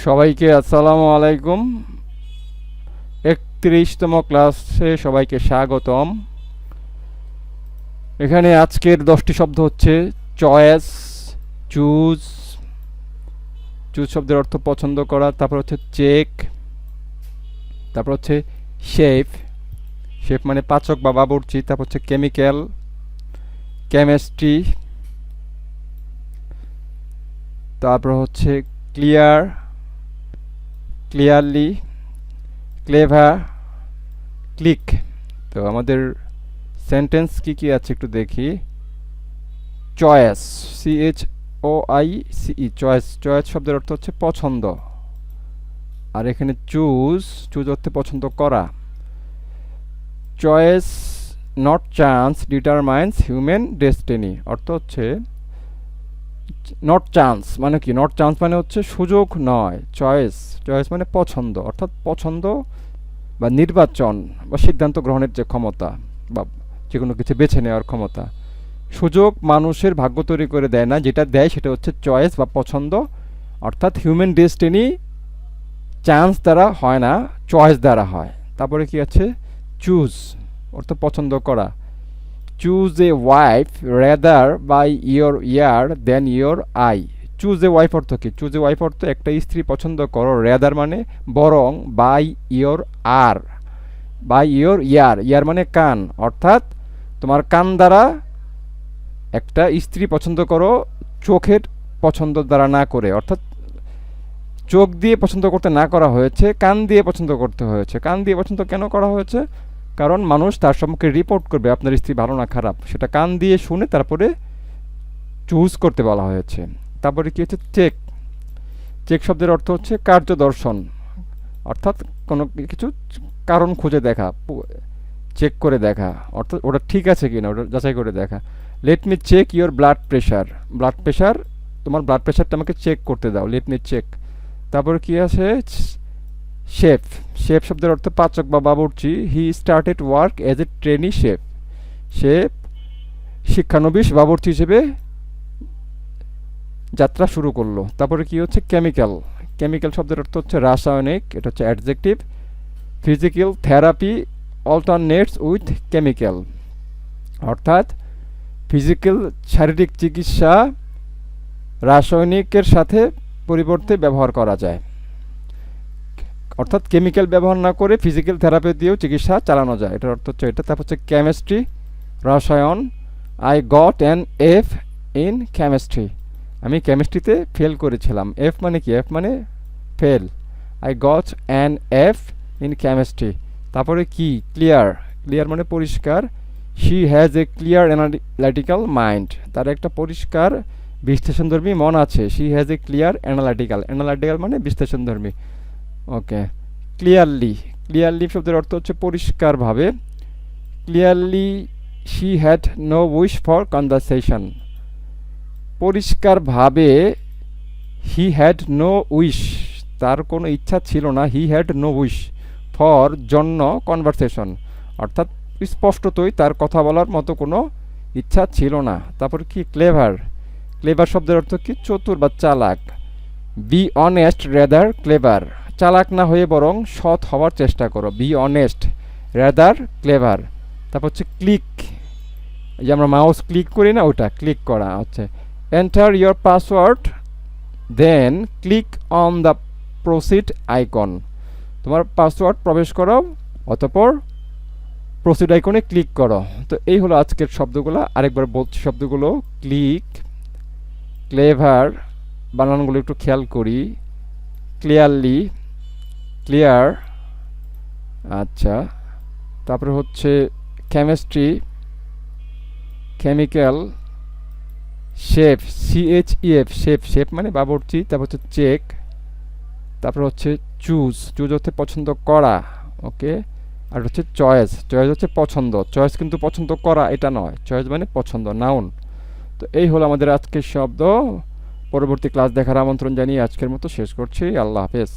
সবাইকে আসসালামু আলাইকুম। 31তম ক্লাসে সবাইকে স্বাগতম। এখানে আজকের 10টি শব্দ হচ্ছে চয়েস, চুজ, চুজ শব্দের অর্থ পছন্দ করা, তারপর হচ্ছে চেক, তারপর হচ্ছে শেফ, শেফ মানে পাচক বা বাবুর্চি, তারপর হচ্ছে কেমিক্যাল, কেমিস্ট্রি, তারপর হচ্ছে ক্লিয়ার, ক্লিয়ারলি, ক্লেভার, ক্লিক। তো আমাদের সেন্টেন্স কি কি আছে একটু দেখি। চয়েস, CHOICE, চয়েস, চয়েস শব্দের অর্থ হচ্ছে পছন্দ। আর এখানে চুজ, চুজ অর্থে পছন্দ করা। Choice not chance determines human destiny, অর্থ হচ্ছে নট চান্স মানে কি, নট চান্স মানে হচ্ছে সুযোগ নয়, চয়েস, চয়েস মানে পছন্দ, অর্থাৎ পছন্দ বা নির্বাচন বা সিদ্ধান্ত গ্রহণের যে ক্ষমতা বা যে কোনো কিছু বেছে নেওয়ার ক্ষমতা। সুযোগ মানুষের ভাগ্য তৈরি করে দেয় না, যেটা দেয় সেটা হচ্ছে চয়েস বা পছন্দ, অর্থাৎ হিউম্যান ডেস্টিনি চান্স দ্বারা হয় না, চয়েস দ্বারা হয়। তারপরে কি আছে, চুজ অর্থ পছন্দ করা। Choose a wife rather by your ear then your eye. Choose a wife অর্থ কি, চুজ এ ওয়াইফ অর্থ একটা স্ত্রী পছন্দ করো, রেদার মানে বরং, by your ear, by your ear, ear মানে কান, অর্থাৎ তোমার কান দ্বারা একটা স্ত্রী পছন্দ করো, চোখের পছন্দ দ্বারা না করে, অর্থাৎ চোখ দিয়ে পছন্দ করতে না করা হয়েছে, কান দিয়ে পছন্দ করতে হয়েছে। কান দিয়ে পছন্দ কেন করা হয়েছে? কারণ মানুষ তার সম্মুখে রিপোর্ট করবে আপনার স্ত্রী ভালো না খারাপ, সেটা কান দিয়ে শুনে তারপরে চুজ করতে বলা হয়েছে। তারপরে কি হচ্ছে, চেক, চেক শব্দের অর্থ হচ্ছে কার্যদর্শন, অর্থাৎ কোনো কিছু কারণ খুঁজে দেখা, চেক করে দেখা, অর্থাৎ ওটা ঠিক আছে কিনা ওটা যাচাই করে দেখা। Let me check your blood pressure, blood pressure, তোমার ব্লাড প্রেশারটা আমাকে চেক করতে দাও, লেট মি চেক। তারপরে কি আছে, শেফ, শেফ শব্দের অর্থ পাচক বা বাবুর্চি। He started work as a trainee chef, সে শিক্ষানবিশ বাবুর্চি হিসেবে যাত্রা শুরু করলো। তারপরে কি হচ্ছে, কেমিক্যাল, কেমিক্যাল শব্দের অর্থ হচ্ছে রাসায়নিক, এটা হচ্ছে adjective. Physical therapy alternates with chemical, অর্থাৎ ফিজিক্যাল শারীরিক চিকিৎসা রাসায়নিকের সাথে পরিবর্তে ব্যবহার করা যায়, অর্থাৎ কেমিক্যাল ব্যবহার না করে ফিজিক্যাল থেরাপি দিয়েও চিকিৎসা চালানো যায়, এটার অর্থ হচ্ছে এটা। তারপর হচ্ছে কেমিস্ট্রি, রসায়ন। I got an F in chemistry, আমি কেমিস্ট্রিতে ফেল করেছিলাম। এফ মানে কি, এফ মানে fail. I got an F in chemistry. তারপরে কি, ক্লিয়ার, ক্লিয়ার মানে পরিষ্কার। She has a clear analytical mind, তার একটা পরিষ্কার বিশ্লেষণধর্মী মন আছে। She has a clear analytical, analytical মানে বিশ্লেষণধর্মী। ওকে, ক্লিয়ারলি, ক্লিয়ারলি শব্দের অর্থ হচ্ছে পরিষ্কারভাবে। Clearly she had no wish for conversation, পরিষ্কারভাবে হি হ্যাড নো উইশ, তার কোনো ইচ্ছা ছিল না, he had no wish for জন্য কনভারসেশন, অর্থাৎ স্পষ্টতই তার কথা বলার মতো কোনো ইচ্ছা ছিল না। তারপর কি, ক্লেভার, ক্লেভার শব্দের অর্থ কি, চতুর বা চালাক। বি অনেস্ট রেদার ক্লেভার, চালাক না হয়ে বরং সৎ হওয়ার চেষ্টা করো, বি অনেস্ট রেদার ক্লেভার। তারপর হচ্ছে ক্লিক, যে আমরা মাউস ক্লিক করি না, ওটা ক্লিক করা হচ্ছে। Enter your password then click on the proceed icon, তোমার পাসওয়ার্ড প্রবেশ করো অতঃপর প্রসিড আইকনে ক্লিক করো। তো এই হলো আজকের শব্দগুলো, আরেকবার বলছি শব্দগুলো। ক্লিক, ক্লেভার, বানানগুলো একটু খেয়াল করি। ক্লিয়ারলি, ক্লিয়ার, আচ্ছা। তারপরে হচ্ছে chemistry, chemical, chef, CHEF, chef, chef মানে বাবুর্চি। তারপর হচ্ছে চেক, তারপর হচ্ছে চুজ, চুজ হচ্ছে পছন্দ করা, ওকে। আর হচ্ছে চয়েস, চয়েস হচ্ছে পছন্দ, চয়েস কিন্তু পছন্দ করা এটা নয়, চয়েস মানে পছন্দ, নাউন। তো এই হলো আমাদের আজকের শব্দ। পরবর্তী ক্লাস দেখার আমন্ত্রণ জানিয়ে আজকের মতো শেষ করছি। আল্লাহ হাফেজ।